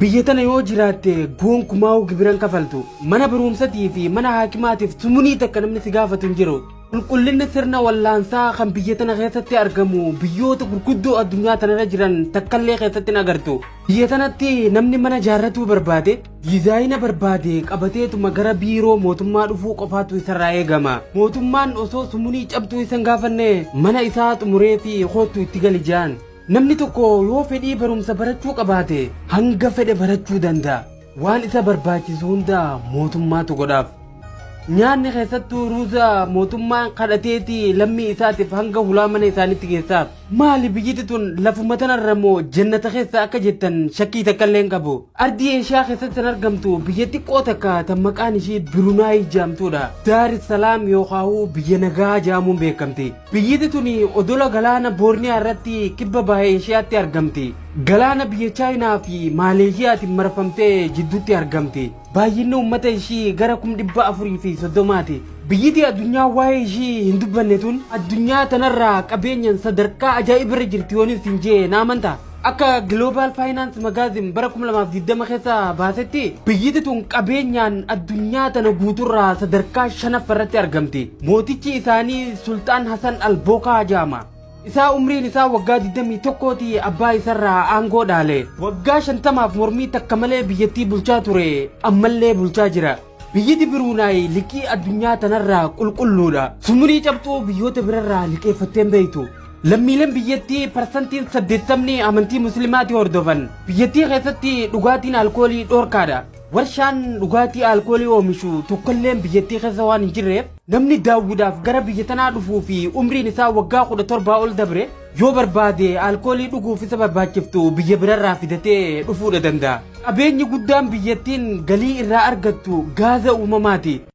biyyatana yoo jiraatte gonkumaa gibiran kafaltu mana barumsatii fi mana haakimaatiif tumunii takka namni si gaafatu hin jiru. Qulqullinni sirna wallaansaa kan biyyatana keessatti argamu biyyoota gurguddoo addunyaa tanarra jiran takkallee keessatti hin agartu. Biyyatanatti namni mana jaarratuu barbaade diizaayina barbaade qabateetuma gara biiroo mootummaa dhufuu qofaatu isarraa eegama. Mootummaan osoo tumunii cabtuu isan gaafanne mana isaa xumuree fi kootu itti gali jaan. Namni tokko yoo fedhii barumsa barachuu qabaate hanga fedhe barachuu danda'a. Waan isa barbaachisu hunda mootummaatu godhaaf. Nyaanni keessattuu ruuza mootummaan kadhateeti lammii isaatiif hanga hulaa mana isaanitti geessaaf. Maali biyyiti tun lafuma tanarra moo jannata keessa akka jettan shakkii takkallee hin qabu. Ardii Eeshiyaa keessatti kan argamtu biyya xiqqoo takka tan maqaan ishii Birunaay jedhamtudha. Daaris Salaam yookaan biyya nagaa jedhamuun beekamti. Biyyiti tun odola galaana Boorniyaa irratti kibba baha Eeshiyaatti argamti. Galaana biyya Chaayinaa fi Maaleeshiyaatiin marfamtee jidduutti argamti. Baay'inni uummata ishii gara 430. Biyyiti addunyaa waa'ee ishii hin dubbanne tun addunyaa tanarraa qabeenyaan sadarkaa ajaa'ibaa irra jirti yoonis hin jee naamanta. Akka Global Finance Magazine bara 2020 keessa baasetti biyyiti tun qabeenyaan addunyaa tana guuturraa sadarkaa 5ffaa irratti argamti. Mootichi isaanii Sultaan Hassan Al-Bokaa jedhama. Isaa umriin isaa waggaa 21ti abbaa isarraa aangoo dhaale. Waggaa 50f mormii takka malee biyyattii bulchaa ture ammallee bulchaa jira. Biyyiti Birunaay liqii addunyaa tanarraa qulqulluudha. Tumunii cabxuu biyyoota birarraa liqeeffatteen beektu. Lammiileen biyyattii parsantiin 80 amantii musliimaati hordofan. Biyyattii keessatti dhugaatiin alkoolii dhorkaadha. Warshaan dhugaatii alkoolii oomishu tokkolleen biyyattii keessa waan hin jirreef namni daawwiidhaaf gara biyya tanaa dhufuu fi umriin isaa waggaa 17 ol dabre yoo barbaade alkoolii dhuguuf isa barbaachiftu biyya birarraa fidatee dhufuudha danda'a. Qabeenyi guddaan biyyattiin galii irraa argattu gaaza uumamaati.